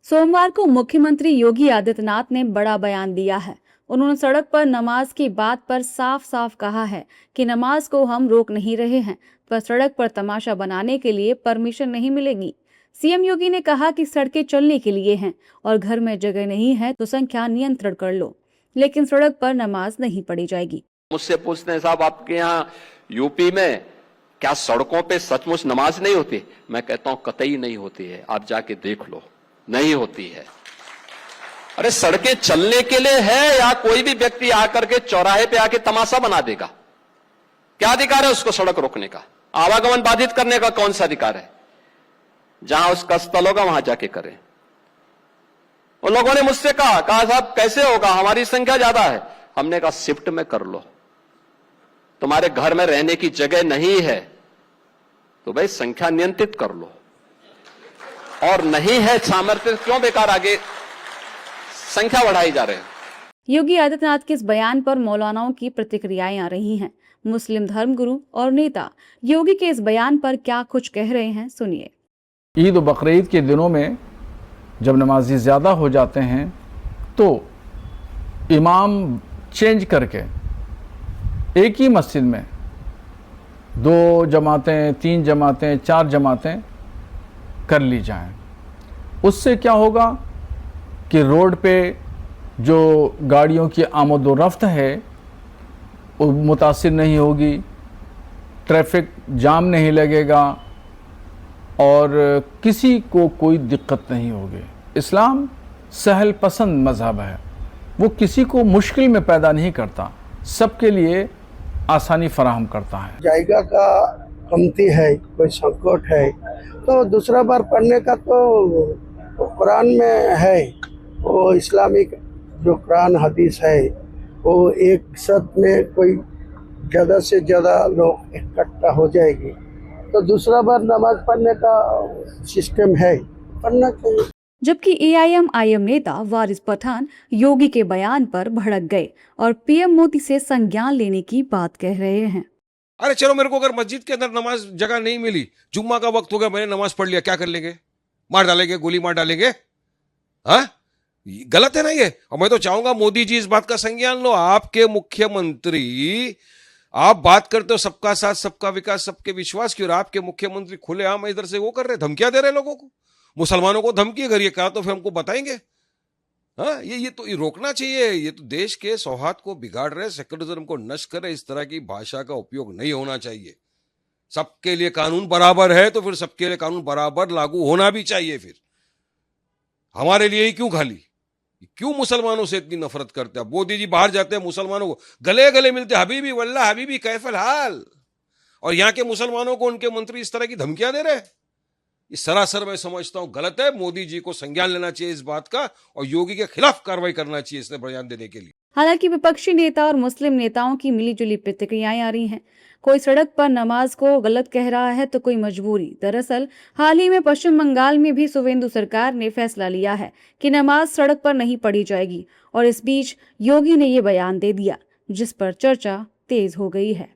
सोमवार को मुख्यमंत्री योगी आदित्यनाथ ने बड़ा बयान दिया है। उन्होंने सड़क पर नमाज की बात पर साफ साफ कहा है कि नमाज को हम रोक नहीं रहे हैं, पर सड़क पर तमाशा बनाने के लिए परमिशन नहीं मिलेगी। सीएम योगी ने कहा कि सड़कें चलने के लिए हैं और घर में जगह नहीं है तो संख्या नियंत्रण कर लो, लेकिन सड़क पर नमाज नहीं पढ़ी जाएगी। मुझसे पूछते हैं, साहब आपके यहाँ यूपी में क्या सड़कों पे सचमुच नमाज नहीं होती? मैं कहता हूं कतई नहीं होती है, आप जाके देख लो, नहीं होती है। अरे सड़कें चलने के लिए है या कोई भी व्यक्ति आकर के चौराहे पे आके तमाशा बना देगा? क्या अधिकार है उसको सड़क रोकने का? आवागमन बाधित करने का कौन सा अधिकार है? जहां उसका स्थल होगा वहां जाके करें। उन लोगों ने मुझसे कहा साहब कैसे होगा, हमारी संख्या ज्यादा है। हमने कहा शिफ्ट में कर लो, तुम्हारे घर में रहने की जगह नहीं है तो भाई संख्या नियंत्रित कर लो, और नहीं है सामर्थ्य क्यों बेकार आगे संख्या बढ़ाई जा रहे हैं। योगी आदित्यनाथ के इस बयान पर मौलानाओं की प्रतिक्रियाएं आ रही हैं। मुस्लिम धर्मगुरु और नेता योगी के इस बयान पर क्या कुछ कह रहे हैं, सुनिए। ईद और बकरीद के दिनों में जब नमाजी ज़्यादा हो जाते हैं तो इमाम चेंज करके एक ही मस्जिद में 2 जमातें, 3 जमातें, 4 जमातें कर ली जाएं। उससे क्या होगा कि रोड पे जो गाड़ियों की आमद व रफ्त है वो मुतासिर नहीं होगी, ट्रैफिक जाम नहीं लगेगा और किसी को कोई दिक्कत नहीं होगी। इस्लाम सहल पसंद मज़हब है, वो किसी को मुश्किल में पैदा नहीं करता, सबके लिए आसानी फराहम करता है। जायगा का कमती है, कोई संकट है तो दूसरा बार पढ़ने का तो कुरान में है, वो इस्लामिक जो कुरान हदीस है वो एक साथ में कोई ज़्यादा से ज़्यादा लोग इकट्ठा हो जाएगी तो दूसरा बार नमाज पढ़ने का सिस्टम है, पढ़ना चाहिए। जबकि एआईएमआईएम नेता वारिस पठान योगी के बयान पर भड़क गए और पीएम मोदी से संज्ञान लेने की बात कह रहे हैं। अरे चलो, मेरे को अगर मस्जिद के अंदर नमाज जगह नहीं मिली, जुम्मा का वक्त हो गया, मैंने नमाज पढ़ लिया, क्या कर लेंगे? मार डालेंगे, गोली मार डालेंगे? हाँ, गलत है ना ये। और मैं तो चाहूंगा मोदी जी इस बात का संज्ञान लो। आपके मुख्यमंत्री, आप बात करते हो सबका साथ सबका विकास सबके विश्वास की, और आपके मुख्यमंत्री खुलेआम इधर से वो कर रहे, धमकियां दे रहे लोगों को, मुसलमानों को धमकी। अगर ये कहा तो फिर हमको बताएंगे। हाँ, ये तो रोकना चाहिए। ये तो देश के सौहार्द को बिगाड़ रहे, सेक्युलरिज्म को नष्ट कर रहे। इस तरह की भाषा का उपयोग नहीं होना चाहिए। सबके लिए कानून बराबर है तो फिर सबके लिए कानून बराबर लागू होना भी चाहिए। फिर हमारे लिए ही क्यों खाली, क्यों मुसलमानों से इतनी नफरत करते हैं? मोदी जी बाहर जाते हैं, मुसलमानों को गले गले मिलते, हबीबी वल्लाह हबीबी कैफल हाल, और यहाँ के मुसलमानों को उनके मंत्री इस तरह की धमकियां दे रहे हैं। ये सरासर मैं समझता हूं गलत है। मोदी जी को संज्ञान लेना चाहिए इस बात का और योगी के खिलाफ कार्रवाई करना चाहिए इसने बयान देने के लिए। हालांकि विपक्षी नेता और मुस्लिम नेताओं की मिलीजुली प्रतिक्रियाएं आ रही हैं। कोई सड़क पर नमाज को गलत कह रहा है तो कोई मजबूरी। दरअसल हाल ही में पश्चिम बंगाल में भी सुवेंदु सरकार ने फैसला लिया है कि नमाज सड़क पर नहीं पढ़ी जाएगी, और इस बीच योगी ने ये बयान दे दिया, जिस पर चर्चा तेज हो गई है।